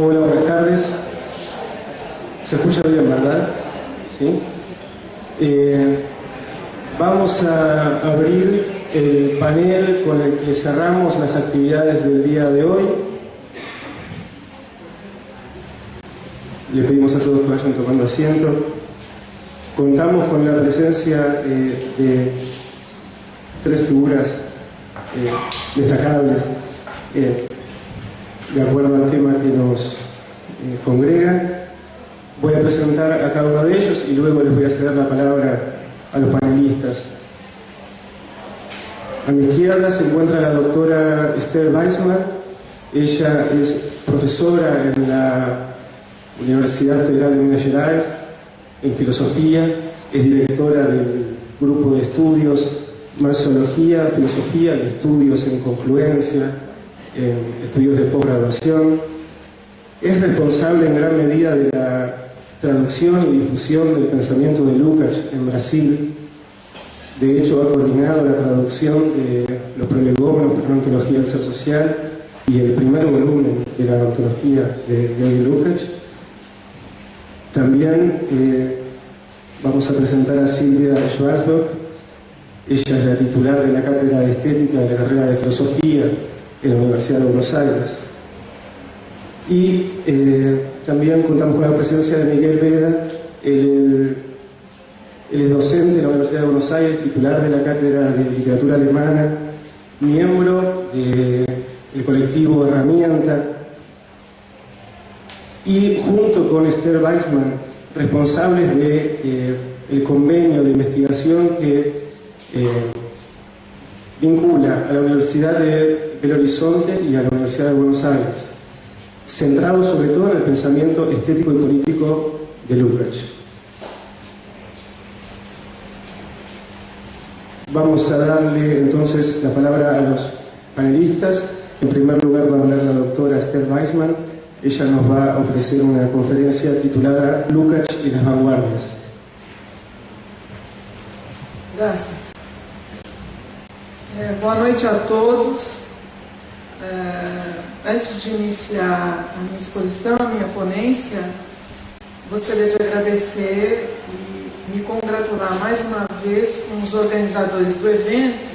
Hola, buenas tardes. ¿Se escucha bien, verdad? ¿Sí? Vamos a abrir el panel con el que cerramos las actividades del día de hoy. Le pedimos a todos que vayan tomando asiento. Contamos con la presencia de tres figuras destacables de acuerdo al tema que nos congrega. Voy a presentar a cada uno de ellos y luego les voy a ceder la palabra a los panelistas. A mi izquierda se encuentra la doctora Esther Weissman. Ella es profesora en la Universidad Federal de Minas Gerais en filosofía, es directora del grupo de estudios Marciología, Filosofía y Estudios en Confluencia, estudios de posgraduación. Es responsable en gran medida de la traducción y difusión del pensamiento de Lukács en Brasil. De hecho, ha coordinado la traducción de los prolegómenos para la ontología del ser social y el primer volumen de la ontología de Georg Lukács. También vamos a presentar a Silvia Schwarzbach. Ella es la titular de la Cátedra de Estética de la carrera de Filosofía en la Universidad de Buenos Aires. Y también contamos con la presencia de Miguel Veda. Él es docente de la Universidad de Buenos Aires, titular de la Cátedra de Literatura Alemana, miembro del colectivo Herramienta y junto con Esther Weissman, responsables del convenio de investigación que vincula a la Universidad de Belo Horizonte y a la Universidad de Buenos Aires, centrado sobre todo en el pensamiento estético y político de Lukács. Vamos a darle entonces la palabra a los panelistas. En primer lugar va a hablar la doctora Esther Weissman. Ella nos va a ofrecer una conferencia titulada Lukács y las vanguardias. Gracias. Boa noite a todos. Antes de iniciar a minha exposição, a minha ponência, gostaria de agradecer e me congratular mais uma vez com os organizadores do evento,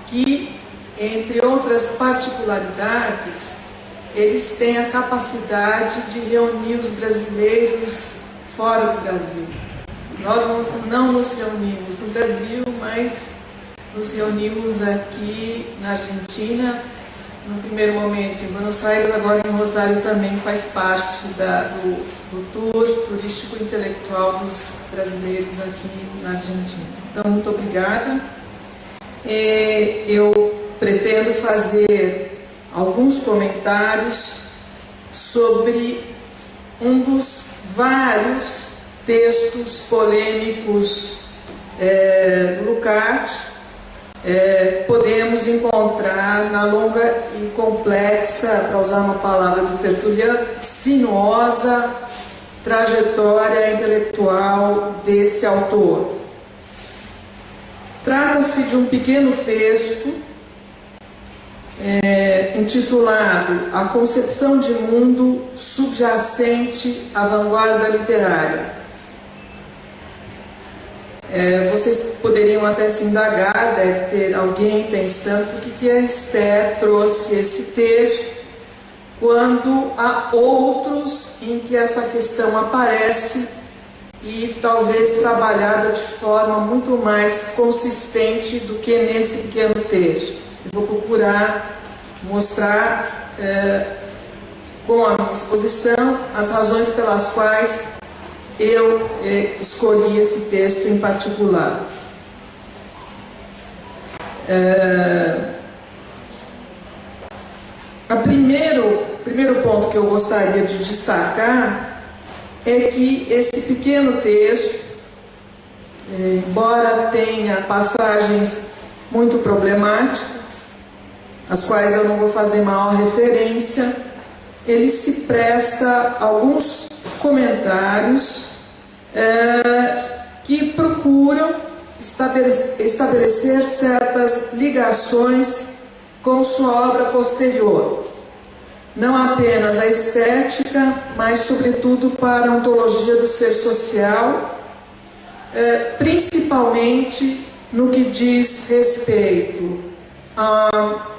que, entre outras particularidades, eles têm a capacidade de reunir os brasileiros fora do Brasil. Nós não nos reunimos no Brasil, mas nos reunimos aqui na Argentina, no primeiro momento em Buenos Aires, agora em Rosário também faz parte do tour turístico intelectual dos brasileiros aqui na Argentina. Então, muito obrigada. Eu pretendo fazer alguns comentários sobre um dos vários textos polêmicos do Lukács. Podemos encontrar na longa e complexa, para usar uma palavra do Tertuliano, sinuosa trajetória intelectual desse autor. Trata-se de um pequeno texto intitulado A Concepção de Mundo Subjacente à Vanguarda Literária. Vocês poderiam até se indagar, deve ter alguém pensando por que a Esther trouxe esse texto, quando há outros em que essa questão aparece e talvez trabalhada de forma muito mais consistente do que nesse pequeno texto. Eu vou procurar mostrar com a minha exposição as razões pelas quais eu escolhi esse texto em particular. O primeiro ponto que eu gostaria de destacar é que esse pequeno texto, embora tenha passagens muito problemáticas, as quais eu não vou fazer maior referência, ele se presta a alguns comentários que procuram estabelecer certas ligações com sua obra posterior. não apenas a estética, mas sobretudo para a ontologia do ser social, principalmente no que diz respeito a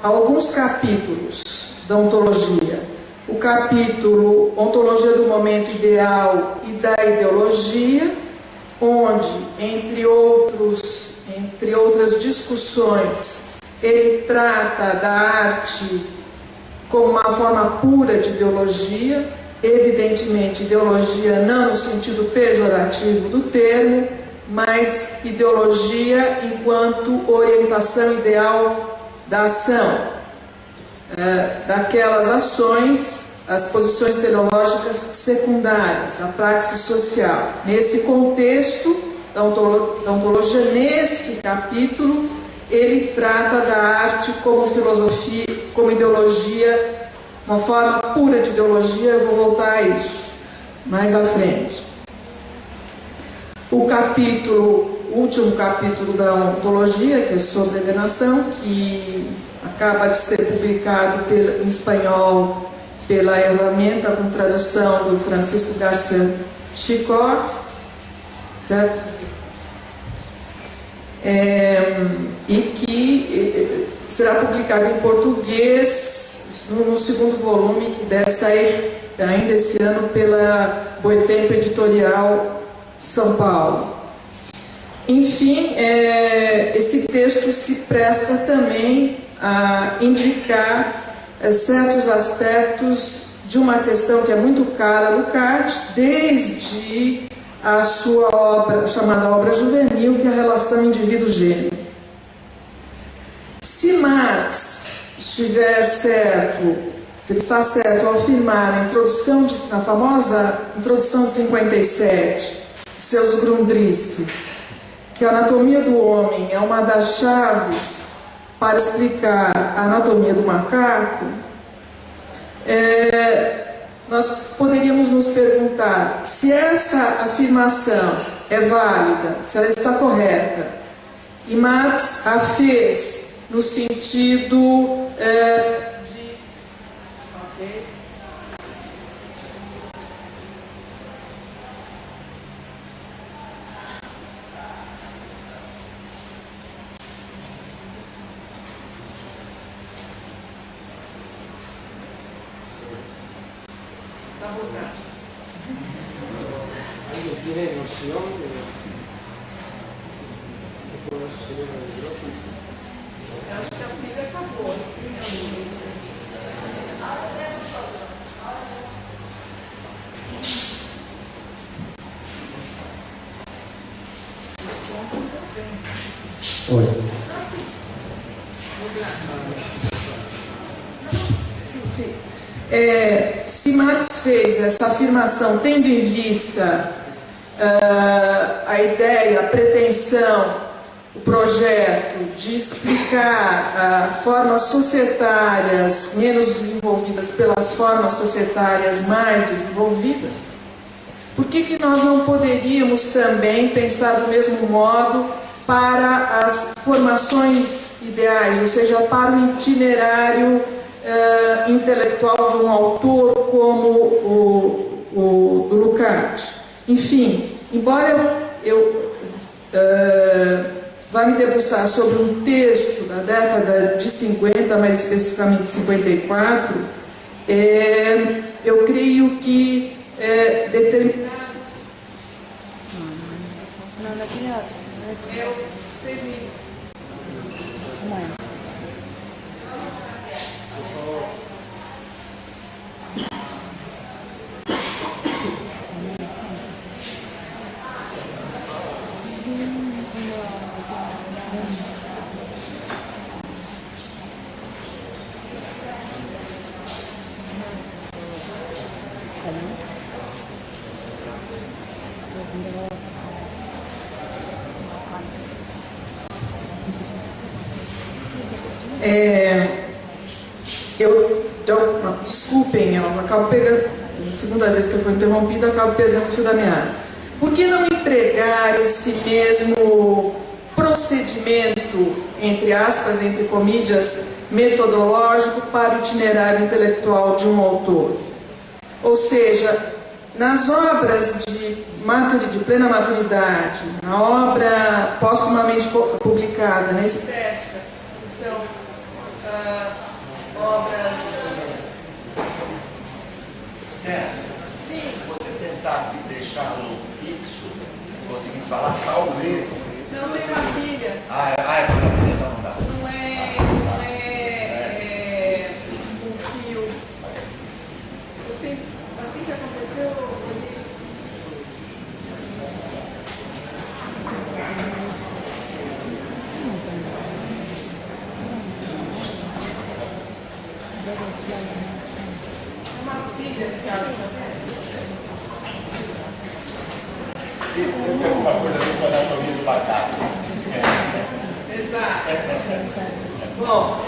alguns capítulos da ontologia. O capítulo Ontologia do Momento Ideal e da Ideologia, onde, entre outras discussões, ele trata da arte como uma forma pura de ideologia, evidentemente ideologia não no sentido pejorativo do termo, mas ideologia enquanto orientação ideal da ação, daquelas ações, as posições teleológicas secundárias, a praxis social. Nesse contexto da ontologia, neste capítulo, ele trata da arte como filosofia, como ideologia, uma forma pura de ideologia. Eu vou voltar a isso mais à frente. O último capítulo da ontologia, que é sobre alienação, que acaba de ser publicado em espanhol pela Herramienta, com tradução do Francisco Garcia Chicot, certo? E que será publicado em português no segundo volume, que deve sair ainda esse ano pela Boitempo Editorial de São Paulo. Enfim, esse texto se presta também a indicar certos aspectos de uma questão que é muito cara a Lukács, desde a sua obra, chamada obra juvenil, que é a relação indivíduo-gênero. Se Marx estiver certo, se ele está certo ao afirmar na famosa introdução de 57, de seus Grundrisse, que a anatomia do homem é uma das chaves para explicar a anatomia do macaco, nós poderíamos nos perguntar se essa afirmação é válida, se ela está correta. E Marx a fez no sentido Tiene noción de que puede suceder en el micrófono. Acho que a pilha acabou. Oi. Sim. Se Marx fez essa afirmação tendo em vista a ideia, a pretensão, o projeto de explicar formas societárias menos desenvolvidas pelas formas societárias mais desenvolvidas, por que nós não poderíamos também pensar do mesmo modo para as formações ideais, ou seja, para o itinerário intelectual de um autor como o do Lukács? Enfim, embora eu vá me debruçar sobre um texto da década de 50, mais especificamente de 54, eu creio que determinado... Vocês me... Desculpem, eu acabo pegando, segunda vez que eu fui interrompida, acabo perdendo o fio da meada. Por que não empregar esse mesmo procedimento, entre aspas, entre comillas, metodológico para o itinerário intelectual de um autor. Ou seja, nas obras de plena maturidade, na obra póstumamente publicada, na estética, que são obras... Esther, sim. Se você tentasse deixá-lo fixo, conseguisse falar, talvez... Não tem uma pilha. É quando a pilha não dá. Não é um fio. Assim que aconteceu, uma pilha que Tem alguma coisa a ver com a anatomia do batata. Exato. Bom,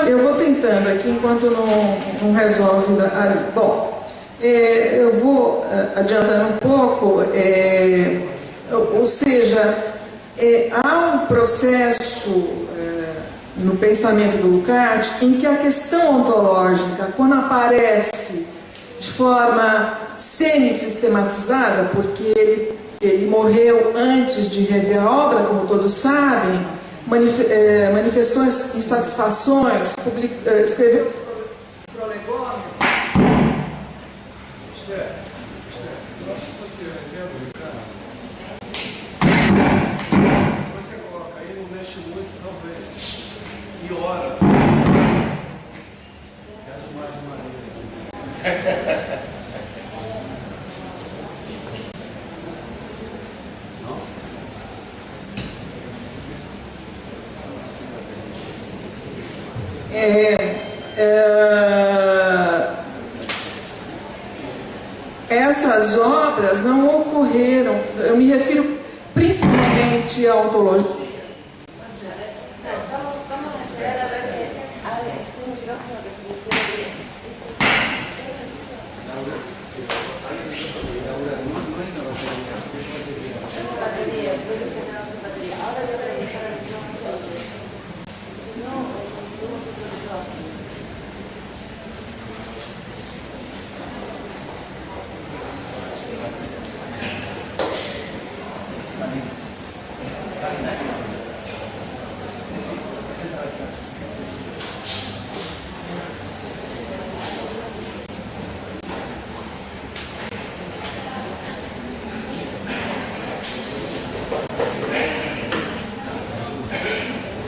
eu vou tentando aqui enquanto não resolve ali. Bom, eu vou adiantando um pouco, ou seja, há um processo no pensamento do Lukács em que a questão ontológica, quando aparece de forma semi-sistematizada, porque ele morreu antes de rever a obra, como todos sabem, manifestou insatisfações, escreveu os prolegômenos. Se você coloca aí, não mexe muito, talvez. E ora. Resumar de maneira. Essas obras não ocorreram, eu me refiro principalmente à ontologia.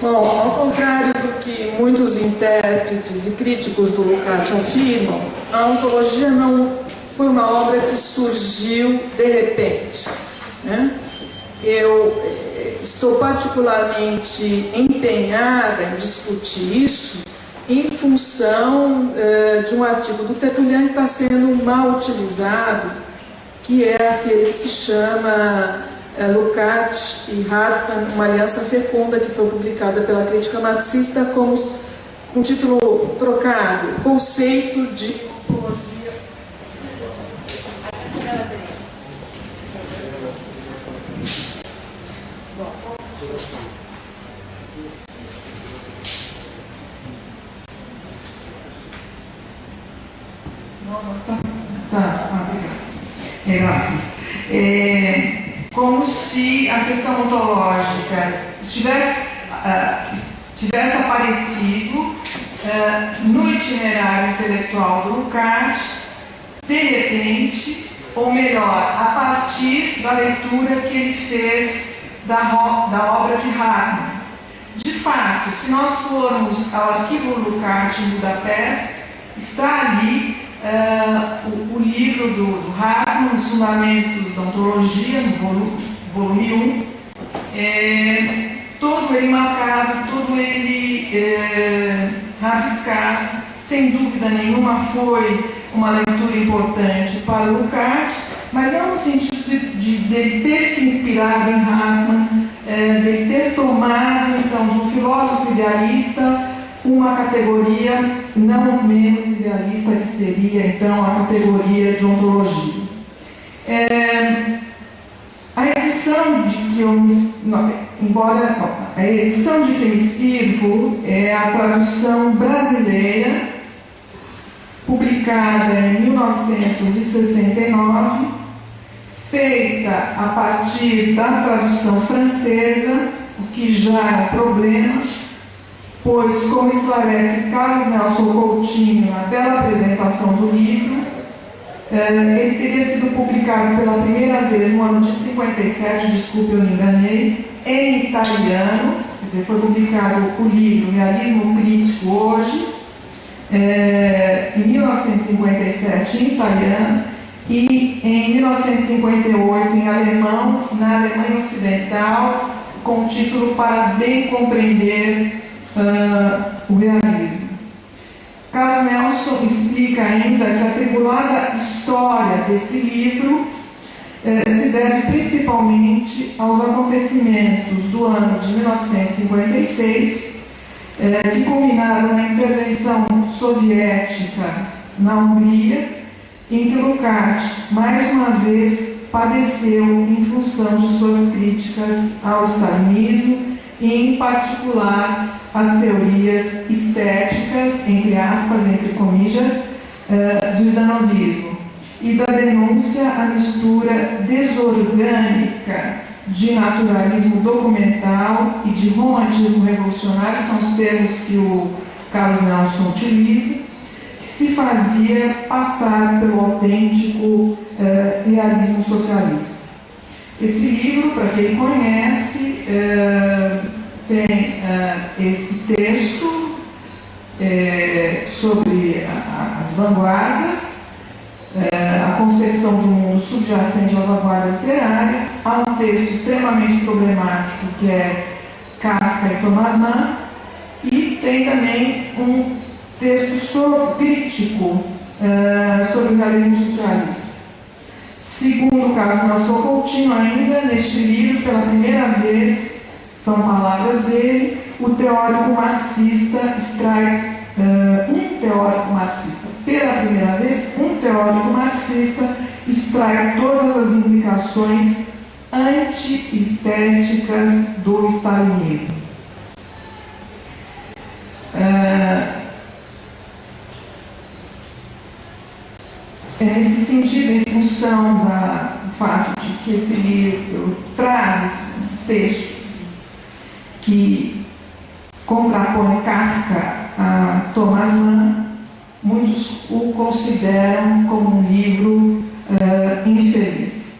Bom, ao contrário do que muitos intérpretes e críticos do Lukács afirmam, a ontologia não foi uma obra que surgiu de repente, né? Eu estou particularmente empenhada em discutir isso em função de um artigo do Tertullian que está sendo mal utilizado, que é aquele que se chama Lukács e Hartmann, uma aliança fecunda, que foi publicada pela crítica marxista com título trocado, Conceito de Ontologia. Graças. Como se a questão ontológica tivesse aparecido no itinerário intelectual do Lukács, de repente, ou melhor, a partir da leitura que ele fez da obra de Hartmann. De fato, se nós formos ao arquivo Lukács em Budapeste, está ali o livro do Hartmann, Os Fundamentos da Ontologia, no volume 1, todo ele marcado, todo ele rabiscado, sem dúvida nenhuma foi uma leitura importante para o Lukács, mas não no sentido de ter se inspirado em Hartmann, de ter tomado, então, de um filósofo idealista, uma categoria não menos idealista, que seria, então, a categoria de ontologia. A edição de que eu... embora... a edição de que me sirvo é a tradução brasileira, publicada em 1969, feita a partir da tradução francesa, o que já é um problema, pois, como esclarece Carlos Nelson Coutinho na bela apresentação do livro, ele teria sido publicado pela primeira vez no ano de 57, desculpe, eu me enganei, em italiano, quer dizer, foi publicado o livro Realismo Crítico hoje, em 1957 em italiano e em 1958 em alemão, na Alemanha Ocidental, com o título Para Bem Compreender o Realismo. Carlos Nelson explica ainda que a atribulada história desse livro se deve principalmente aos acontecimentos do ano de 1956, que culminaram na intervenção soviética na Hungria, em que Lukács, mais uma vez, padeceu em função de suas críticas ao stalinismo e, em particular, as teorias estéticas, entre aspas, entre comillas, do Zdanovismo, e da denúncia à mistura desorgânica de naturalismo documental e de romantismo revolucionário, são os termos que o Carlos Nelson utiliza, que se fazia passar pelo autêntico realismo socialista. Esse livro, para quem conhece, tem esse texto sobre as vanguardas, a concepção de um mundo subjacente à vanguarda literária. Há um texto extremamente problemático que é Kafka e Thomas Mann, e tem também um texto crítico sobre o realismo socialista. Segundo Carlos Nelson Coutinho, ainda neste livro, pela primeira vez, são palavras dele, o teórico marxista extrai pela primeira vez, um teórico marxista extrai todas as implicações anti-estéticas do stalinismo. Nesse sentido, em função do fato de que esse livro traz um texto que contrapõe Kafka a Thomas Mann, muitos o consideram como um livro infeliz.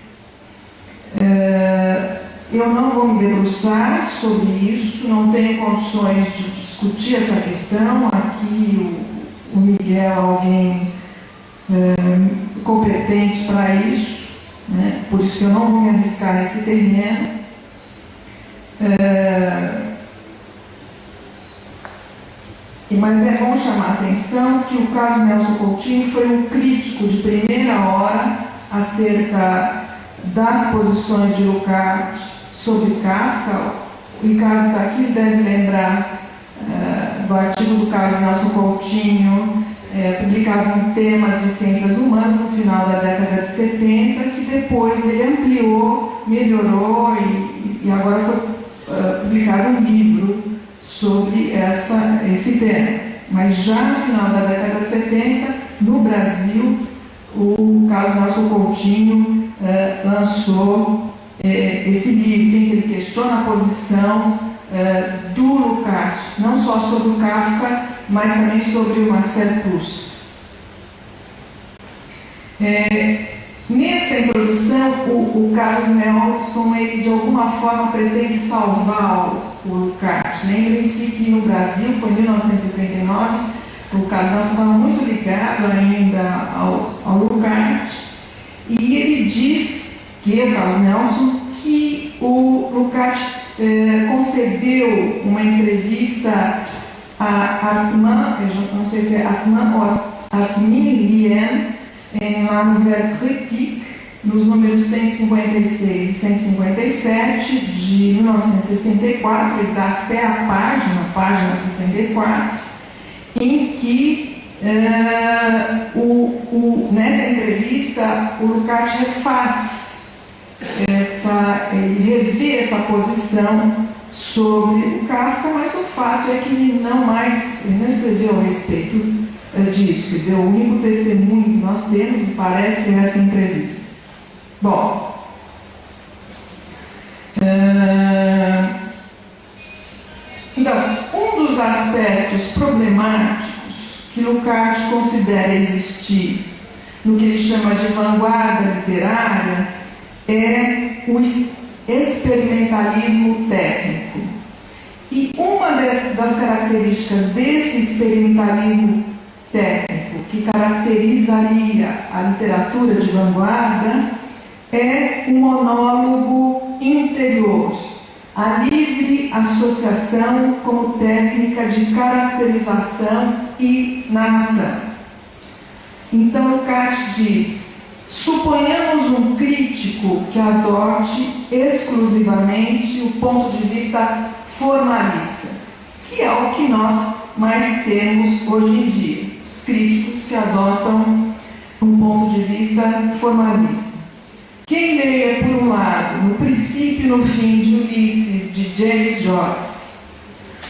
Eu não vou me debruçar sobre isso, não tenho condições de discutir essa questão. Aqui o Miguel é alguém competente para isso, né? Por isso que eu não vou me arriscar nesse terreno. Mas é bom chamar a atenção que o Carlos Nelson Coutinho foi um crítico de primeira hora acerca das posições de Lukács sobre Kafka. O Ricardo está aqui, deve lembrar do artigo do Carlos Nelson Coutinho, publicado em Temas de Ciências Humanas no final da década de 70, que depois ele ampliou, melhorou e agora foi publicado um livro sobre esse tema. Mas já no final da década de 70, no Brasil, o Carlos Nelson Coutinho lançou esse livro em que ele questiona a posição do Lukács, não só sobre o Kafka, mas também sobre o Marcel Proust. Nessa introdução, o Carlos Nelson, ele de alguma forma pretende salvar o Lukács. Lembre-se que no Brasil, foi em 1969, o Carlos Nelson estava muito ligado ainda ao Lukács, e ele diz que, o Carlos Nelson, que o Lukács concedeu uma entrevista a Hartmann, eu não sei se é Hartmann ou Armin Lien, em La Nouvelle Critique, nos números 156 e 157 de 1964, ele dá até a página 64, em que nessa entrevista o Lukács ele revê essa posição sobre o Kafka, mas o fato é que ele não escreveu a respeito disso. Quer dizer, o único testemunho que nós temos, me parece, é essa entrevista. Bom, então, um dos aspectos problemáticos que Lukács considera existir no que ele chama de vanguarda literária é o experimentalismo técnico. E uma das características desse experimentalismo técnico que caracterizaria a literatura de vanguarda é o monólogo interior, a livre associação como técnica de caracterização e narração. Então, Lukács diz: suponhamos um crítico que adote exclusivamente o ponto de vista formalista, que é o que nós mais temos hoje em dia, os críticos que adotam um ponto de vista formalista. Quem leia, por um lado, No Princípio e no Fim de Ulisses, de James Joyce,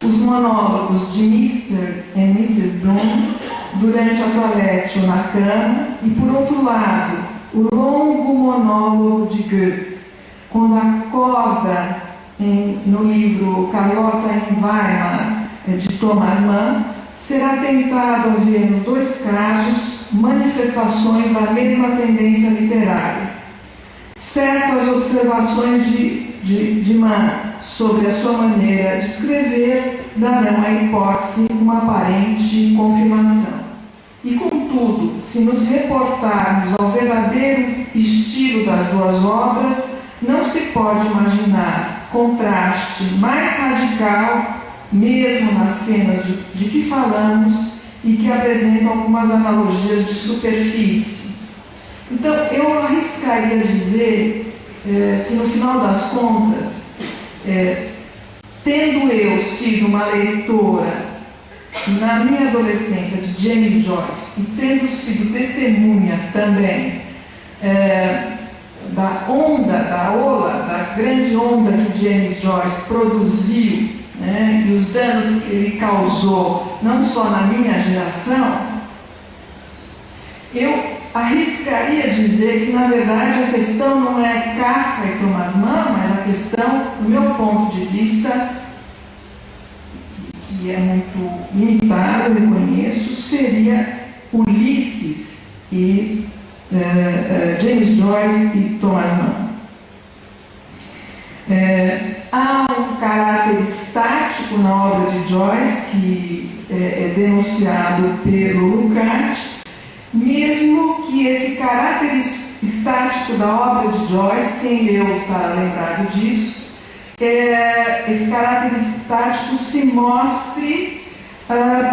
os monólogos de Mr. e Mrs. Bloom durante a toilette ou na cama, e, por outro lado, o longo monólogo de Goethe, quando acorda no livro Carlota em Weimar, de Thomas Mann, será tentado a ver nos dois casos manifestações da mesma tendência literária. Certas observações de Mann sobre a sua maneira de escrever darão à hipótese uma aparente confirmação. E, contudo, se nos reportarmos ao verdadeiro estilo das duas obras, não se pode imaginar contraste mais radical, mesmo nas cenas de que falamos e que apresentam algumas analogias de superfície. Então, eu arriscaria dizer que, no final das contas, tendo eu sido uma leitora na minha adolescência de James Joyce e tendo sido testemunha também da grande onda que James Joyce produziu, né, e os danos que ele causou, não só na minha geração, eu arriscaria dizer que, na verdade, a questão não é Kafka e Thomas Mann, mas a questão, do meu ponto de vista, que é muito limitado, eu reconheço, seria Ulisses e James Joyce e Thomas Mann. Há um caráter estático na obra de Joyce, que é denunciado pelo Lukács, mesmo que esse caráter estático da obra de Joyce, quem leu estará lembrado disso, esse caráter estático se mostre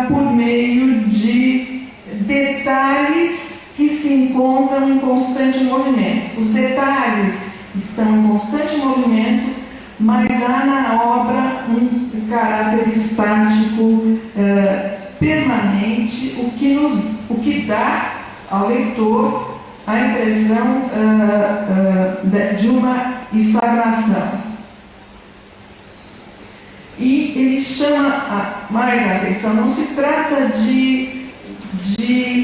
por meio de detalhes que se encontram em constante movimento. Os detalhes estão em constante movimento, mas há na obra um caráter estático permanente, o que dá ao leitor a impressão de uma estagnação. E ele chama mais a atenção, não se trata de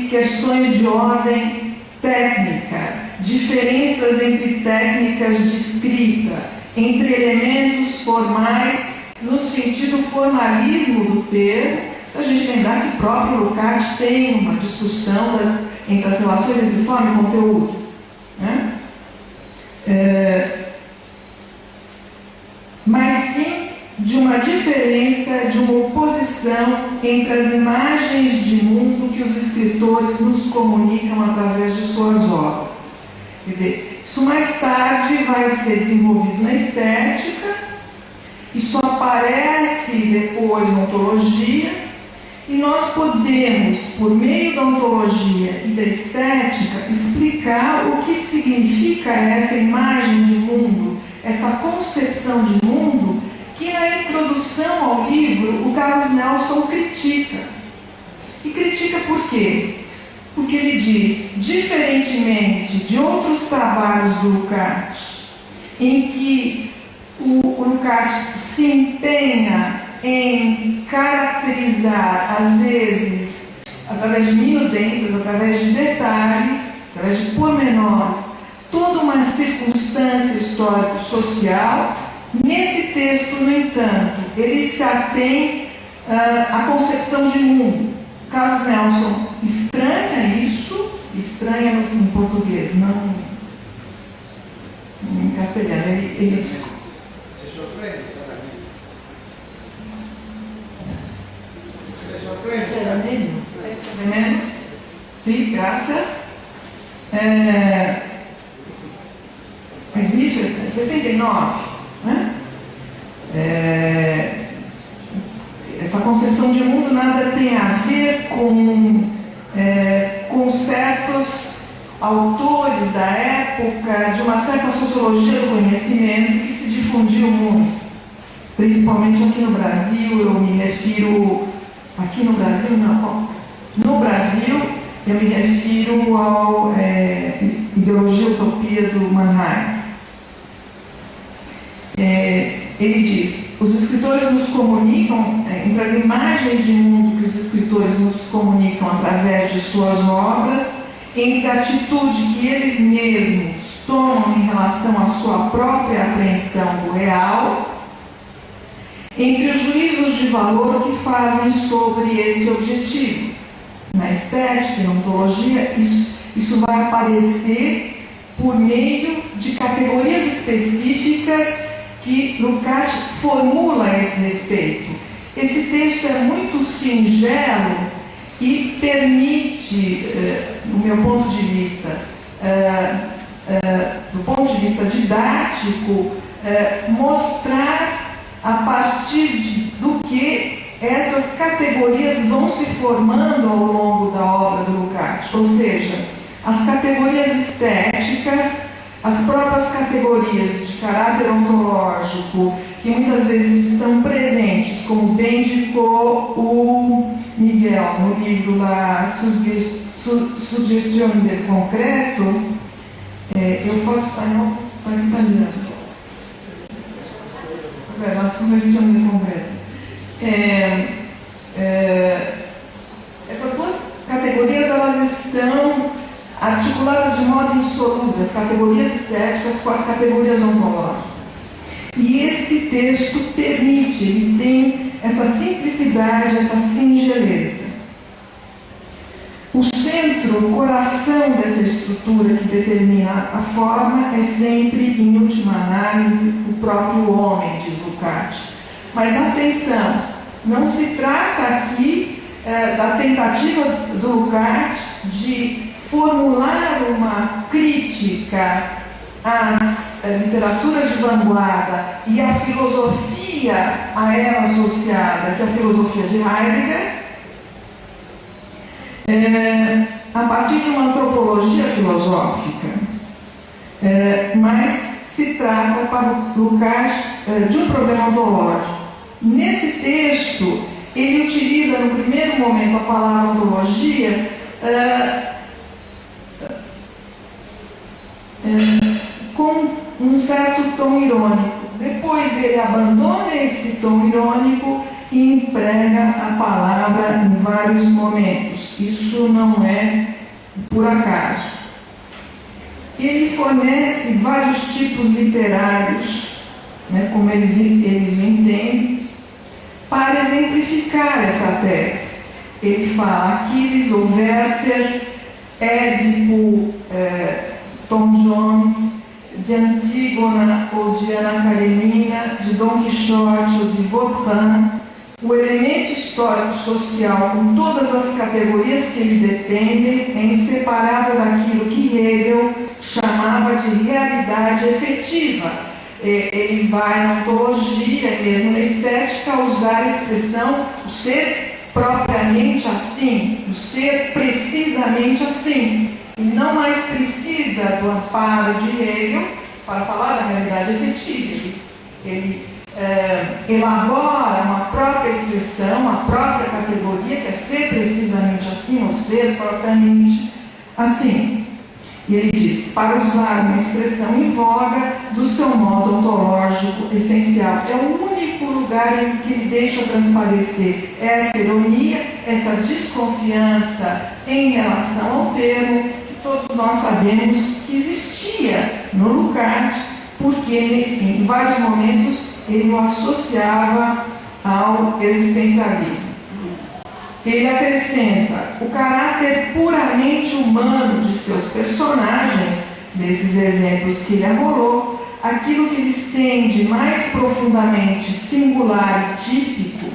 questões de ordem técnica, diferenças entre técnicas de escrita, entre elementos formais, no sentido formalismo do termo. Se a gente lembrar que o próprio Lukács tem uma discussão entre as relações entre forma e conteúdo, né? Mas sim de uma diferença, de uma oposição entre as imagens de mundo que os escritores nos comunicam através de suas obras. Quer dizer, isso mais tarde vai ser desenvolvido na estética, isso aparece depois na ontologia, e nós podemos, por meio da ontologia e da estética, explicar o que significa essa imagem de mundo, essa concepção de mundo, que na introdução ao livro o Carlos Nelson critica. E critica por quê? Porque ele diz, diferentemente de outros trabalhos do Lukács, em que o Lukács se empenha em caracterizar, às vezes, através de minudências, através de detalhes, através de pormenores, toda uma circunstância histórico-social. Nesse texto, no entanto, ele se atém à concepção de mundo. Carlos Nelson estranha isso, estranha em português, não em castelhano, ele Se sorprende, menos. Sim, graças. Mas isso é 69, né? Essa concepção de mundo nada tem a ver com certos autores da época, de uma certa sociologia do conhecimento que se difundiu muito, principalmente aqui no Brasil. Eu me refiro, aqui no Brasil não, no Brasil eu me refiro ao Ideologia Utopia do Mannheim. Ele diz: os escritores nos comunicam, entre as imagens de mundo que os escritores nos comunicam através de suas obras, entre a atitude que eles mesmos tomam em relação à sua própria apreensão do real, entre os juízos de valor que fazem sobre esse objetivo. Na estética e na ontologia, isso vai aparecer por meio de categorias específicas que Lukács formula a esse respeito. Esse texto é muito singelo e permite, do meu ponto de vista, do ponto de vista didático, mostrar a partir do que essas categorias vão se formando ao longo da obra do Lukács. Ou seja, as categorias estéticas, as próprias categorias de caráter ontológico, que muitas vezes estão presentes, como bem indicou o Miguel no livro La Sugestión del Concreto. Eu falo espanhol, estou em italiano. La Sugestión del Concreto. Essas duas categorias, elas estão articuladas de modo insolúvel, as categorias estéticas com as categorias ontológicas. E esse texto permite, ele tem essa simplicidade, essa singeleza. O centro, o coração dessa estrutura que determina a forma é sempre, em última análise, o próprio homem, diz Lukács. Mas atenção, não se trata aqui da tentativa do Lukács de formular uma crítica às literaturas de vanguarda e à filosofia a ela associada, que é a filosofia de Heidegger, a partir de uma antropologia filosófica. Mas se trata, para Lukács, de um problema ontológico. Nesse texto, ele utiliza no primeiro momento a palavra ontologia com um certo tom irônico. Depois ele abandona esse tom irônico e emprega a palavra em vários momentos. Isso não é por acaso. Ele fornece vários tipos literários, né, como eles o entendem, para exemplificar essa tese. Ele fala Aquiles ou Werther, Édipo, Tom Jones, de Antígona ou de Ana Karenina, de Dom Quixote ou de Vautrin, o elemento histórico-social com todas as categorias que lhe dependem é inseparável daquilo que Hegel chamava de realidade efetiva. Ele vai na ontologia, mesmo na estética, usar a expressão o ser propriamente assim, o ser precisamente assim. E não mais precisa do amparo de Hegel para falar da realidade efetiva. Ele elabora uma própria expressão, uma própria categoria, que é ser precisamente assim, ou ser propriamente assim. E ele diz, para usar uma expressão em voga do seu modo ontológico essencial. É o único lugar em que ele deixa transparecer essa ironia, essa desconfiança em relação ao termo, que todos nós sabemos que existia no Lukács, porque em vários momentos ele o associava ao existencialismo. Ele acrescenta o caráter puramente humano de seus personagens, desses exemplos que ele arrolou, aquilo que eles têm de mais profundamente singular e típico,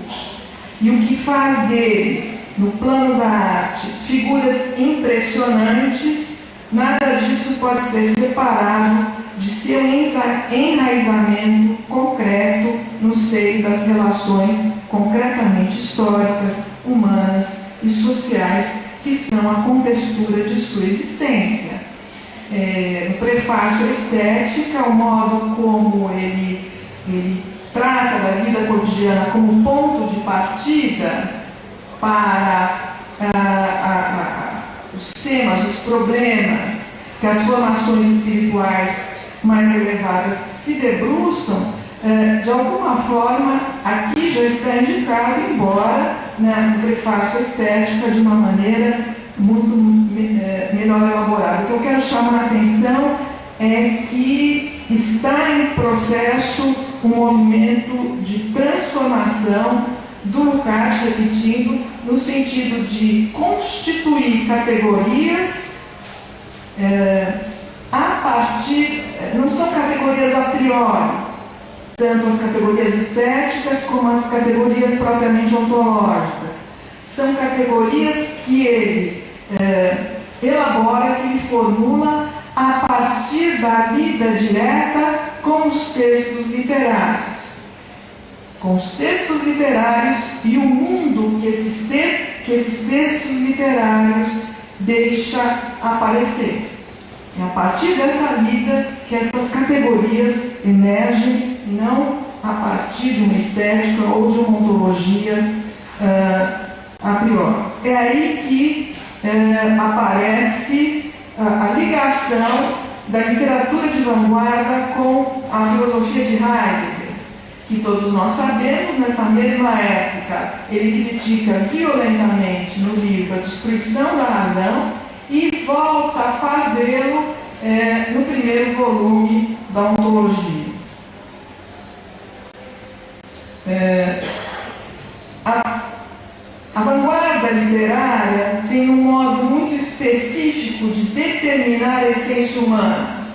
e o que faz deles, no plano da arte, figuras impressionantes, nada disso pode ser separado de seu enraizamento concreto no seio das relações concretamente históricas, humanas e sociais que são a contextura de sua existência. No prefácio à Estética, o modo como ele trata da vida cotidiana como ponto de partida para os temas, os problemas que as formações espirituais mais elevadas se debruçam, de alguma forma, aqui já está indicado, embora no prefácio à Estética de uma maneira muito melhor elaborada. O que eu quero chamar a atenção é que está em processo um movimento de transformação do Lukács, repetindo, no sentido de constituir categorias a partir, não são categorias a priori, tanto as categorias estéticas como as categorias propriamente ontológicas. São categorias que ele elabora, que ele formula a partir da lida direta com os textos literários. Com os textos literários e o mundo que esses textos literários deixa aparecer. É a partir dessa lida que essas categorias emergem, não a partir de uma estética ou de uma ontologia a priori. É aí que aparece a ligação da literatura de vanguarda com a filosofia de Heidegger, que todos nós sabemos, nessa mesma época, ele critica violentamente no livro A Destruição da Razão e volta a fazê-lo no primeiro volume da Ontologia. A vanguarda literária tem um modo muito específico de determinar a essência humana.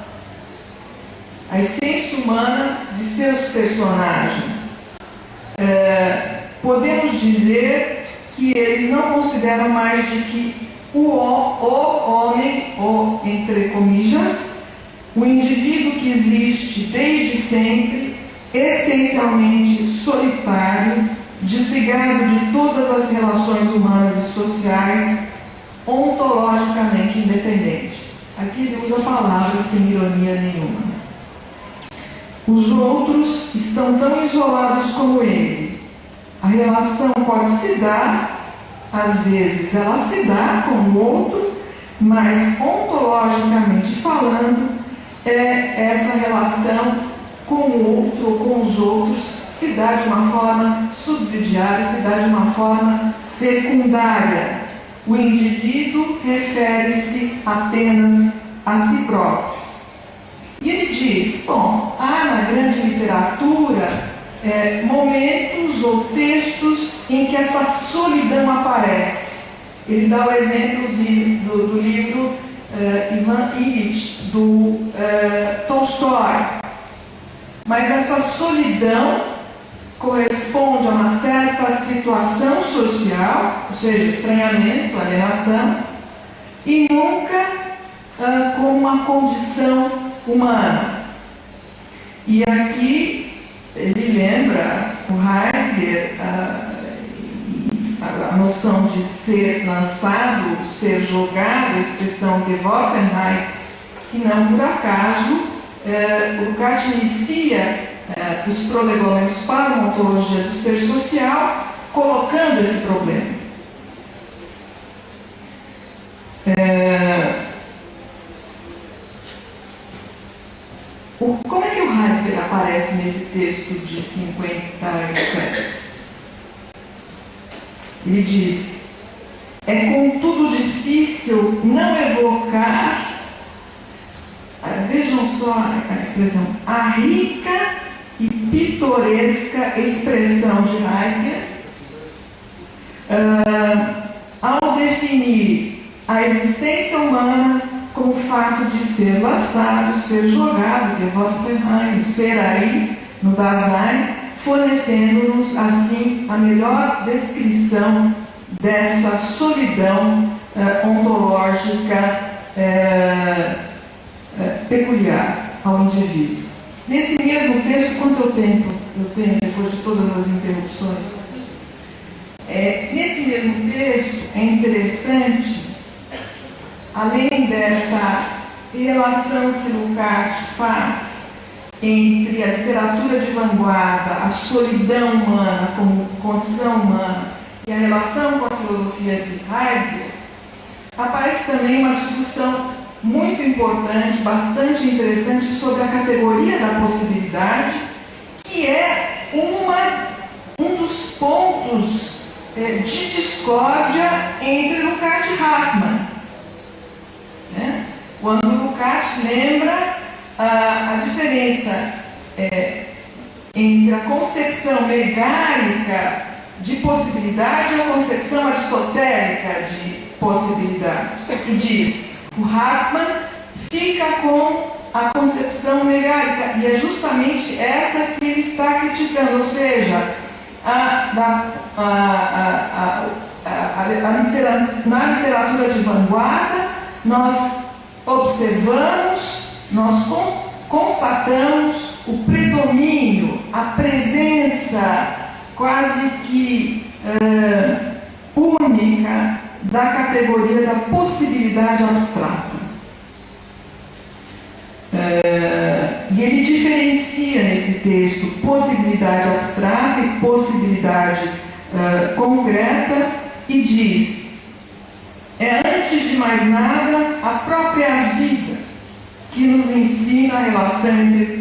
A essência humana de seus personagens. Podemos dizer que eles não consideram mais de que o homem, ou entre comillas, o indivíduo que existe desde sempre, essencialmente solitário, desligado de todas as relações humanas e sociais, ontologicamente independente. Aqui ele usa a palavra sem ironia nenhuma. Os outros estão tão isolados como ele. A relação pode se dar, às vezes ela se dá com o outro, mas ontologicamente falando, essa relação com o outro ou com os outros se dá de uma forma subsidiária, se dá de uma forma secundária. O indivíduo refere-se apenas a si próprio. E ele diz, bom, há na grande literatura momentos ou textos em que essa solidão aparece. Ele dá o exemplo do livro Ivan Illich, do Tolstói. Mas essa solidão corresponde a uma certa situação social, ou seja, estranhamento, alienação, e nunca como uma condição humana. E aqui ele lembra o Heidegger a noção de ser lançado, ser jogado, a expressão Geworfenheit, que não por acaso o Lukács inicia os prolegômenos para uma ontologia do ser social, colocando esse problema. Como é que o Heidegger aparece nesse texto de 57? Ele diz: é contudo difícil não evocar, vejam só a expressão, a rica e pitoresca expressão de Heidegger ao definir a existência humana como o fato de ser lançado, ser jogado, Gewaltverein, ser aí, no Dasein, fornecendo-nos, assim, a melhor descrição dessa solidão ontológica peculiar ao indivíduo. Nesse mesmo texto, quanto tempo eu tenho depois de todas as interrupções? Nesse mesmo texto é interessante, além dessa relação que Lukács faz entre a literatura de vanguarda, a solidão humana como condição humana e a relação com a filosofia de Heidegger, aparece também uma discussão muito importante, bastante interessante, sobre a categoria da possibilidade, que é um dos pontos de discórdia entre Lukács e Hartmann. Quando Lukács lembra a diferença entre a concepção megárica de possibilidade e a concepção aristotélica de possibilidade, e diz: o Hartmann fica com a concepção megárica, e é justamente essa que ele está criticando, ou seja, na literatura de vanguarda, nós observamos, nós constatamos o predomínio, a presença quase que única da categoria da possibilidade abstrata. E ele diferencia nesse texto possibilidade abstrata e possibilidade concreta e diz: antes de mais nada, a própria vida que nos ensina a relação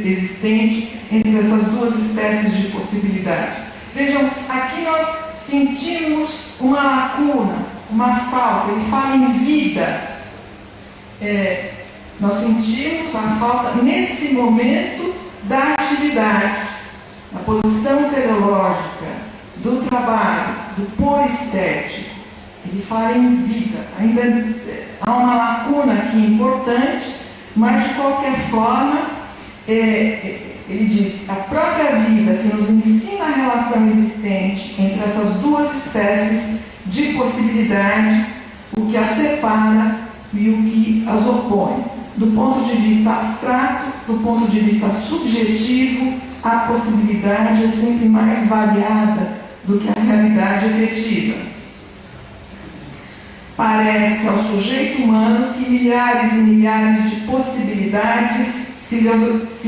existente entre essas duas espécies de possibilidade. Vejam, aqui nós sentimos uma lacuna, uma falta. Ele fala em vida. Nós sentimos a falta, nesse momento, da atividade, da posição teleológica, do trabalho, do polistético. Ele fala em vida. Ainda há uma lacuna aqui importante, mas de qualquer forma, ele diz: a própria vida que nos ensina a relação existente entre essas duas espécies de possibilidade, o que as separa e o que as opõe. Do ponto de vista abstrato, do ponto de vista subjetivo, a possibilidade é sempre mais variada do que a realidade efetiva. Parece ao sujeito humano que milhares e milhares de possibilidades se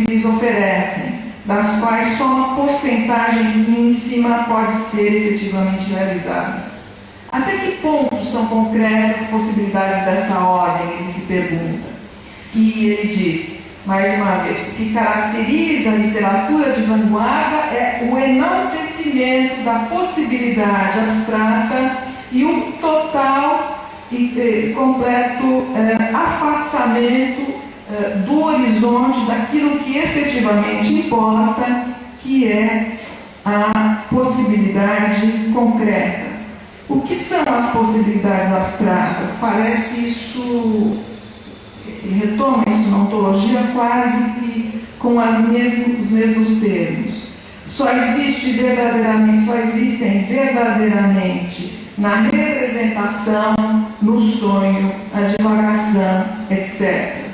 lhes oferecem, das quais só uma porcentagem ínfima pode ser efetivamente realizada. Até que ponto são concretas possibilidades dessa ordem, ele se pergunta. E ele diz, mais uma vez, o que caracteriza a literatura de vanguarda é o enaltecimento da possibilidade abstrata e o total e completo afastamento do horizonte daquilo que efetivamente importa, que é a possibilidade concreta. O que são as possibilidades abstratas? Parece isso, ele retoma isso na ontologia quase que com os mesmos termos. Só existem verdadeiramente na representação, no sonho, na divagação, etc.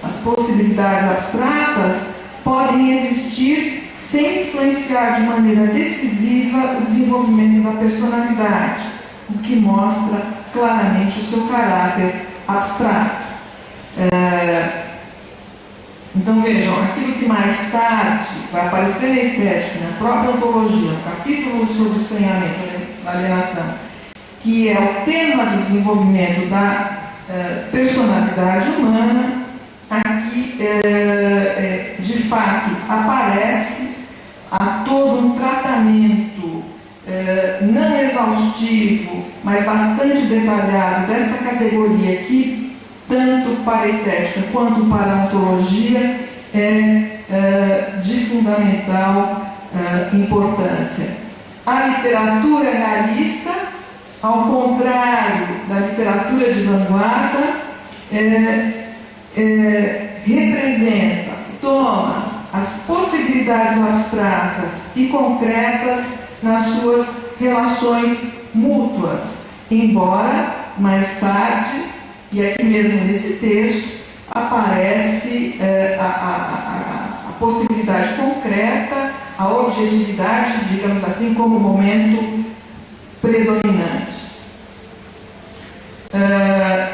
As possibilidades abstratas, podem existir sem influenciar de maneira decisiva o desenvolvimento da personalidade, o que mostra claramente o seu caráter abstrato. Então vejam, aquilo que mais tarde vai aparecer na estética, na própria ontologia, no capítulo sobre o estranhamento, da alienação, que é o tema do desenvolvimento da personalidade humana, aqui de fato, aparece a todo um tratamento não exaustivo, mas bastante detalhado desta categoria que, tanto para a estética quanto para a ontologia, é de fundamental importância. A literatura realista, ao contrário da literatura de vanguarda, representa, toma as possibilidades abstratas e concretas nas suas relações mútuas, embora mais tarde, e aqui mesmo nesse texto, aparece a possibilidade concreta, a objetividade, digamos assim, como momento predominante.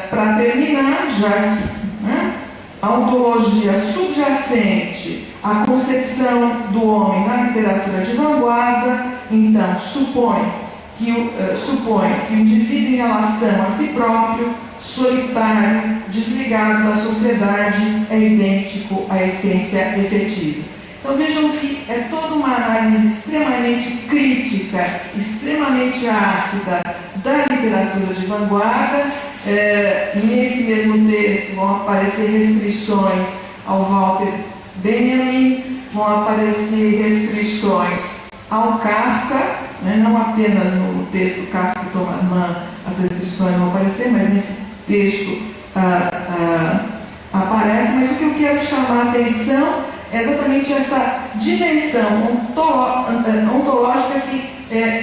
Para terminar, já que a ontologia subjacente à concepção do homem na literatura de vanguarda, então, supõe que o indivíduo em relação a si próprio, solitário, desligado da sociedade, é idêntico à essência efetiva. Então vejam que é toda uma análise extremamente crítica, extremamente ácida da literatura de vanguarda. Nesse mesmo texto vão aparecer restrições ao Walter Benjamin, vão aparecer restrições ao Kafka, né? Não apenas no texto Kafka e Thomas Mann as restrições vão aparecer, mas nesse texto aparece. Mas o que eu quero chamar a atenção é exatamente essa dimensão ontológica que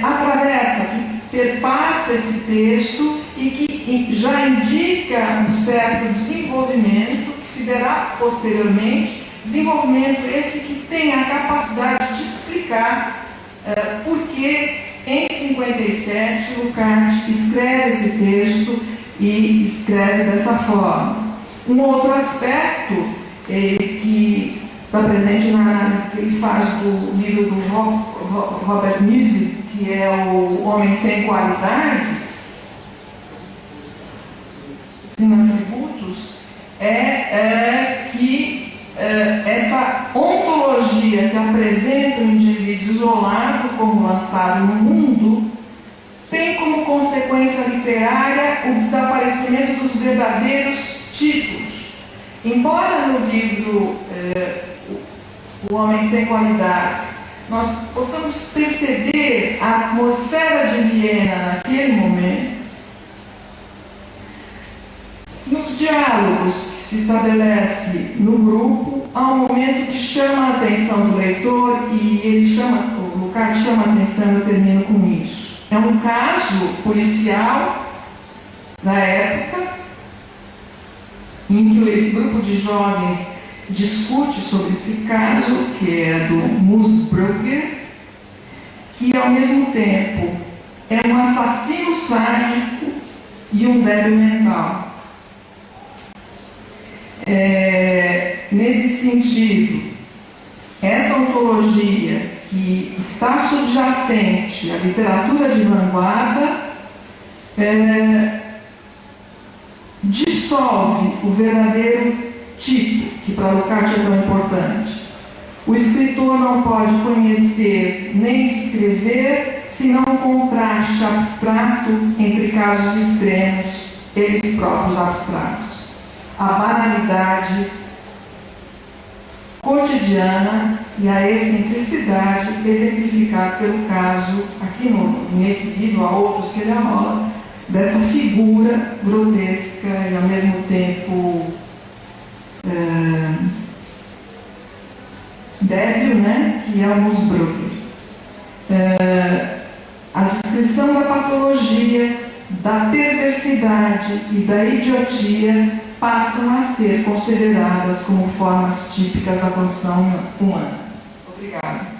atravessa, que perpassa esse texto e que já indica um certo desenvolvimento que se verá posteriormente, desenvolvimento esse que tem a capacidade de explicar por que em 57 Lukács escreve esse texto e escreve dessa forma. Um outro aspecto que está presente na análise que ele faz do livro do Robert Musil, que é o Homem Sem Qualidades, sem atributos, é que essa ontologia que apresenta o indivíduo isolado como lançado no mundo tem como consequência literária o desaparecimento dos verdadeiros tipos. Embora no livro O Homem Sem Qualidades nós possamos perceber a atmosfera de Viena naquele momento, nos diálogos que se estabelece no grupo, há um momento que chama a atenção do leitor e o Lukács chama a atenção e eu termino com isso. É um caso policial da época em que esse grupo de jovens discute sobre esse caso, que é do Musbrugger, que ao mesmo tempo é um assassino sádico e um débil mental. Nesse sentido, essa ontologia que está subjacente à literatura de vanguarda dissolve o verdadeiro tipo, que para Lukács é tão importante. O escritor não pode conhecer nem descrever senão um contraste abstrato entre casos extremos, eles próprios abstratos. A banalidade cotidiana e a excentricidade exemplificada pelo caso, aqui nesse livro, há outros que ele arrola, dessa figura grotesca e ao mesmo tempo débil, né? Que é o Musbrugger. A descrição da patologia, da perversidade e da idiotia passam a ser consideradas como formas típicas da condição humana. Obrigada.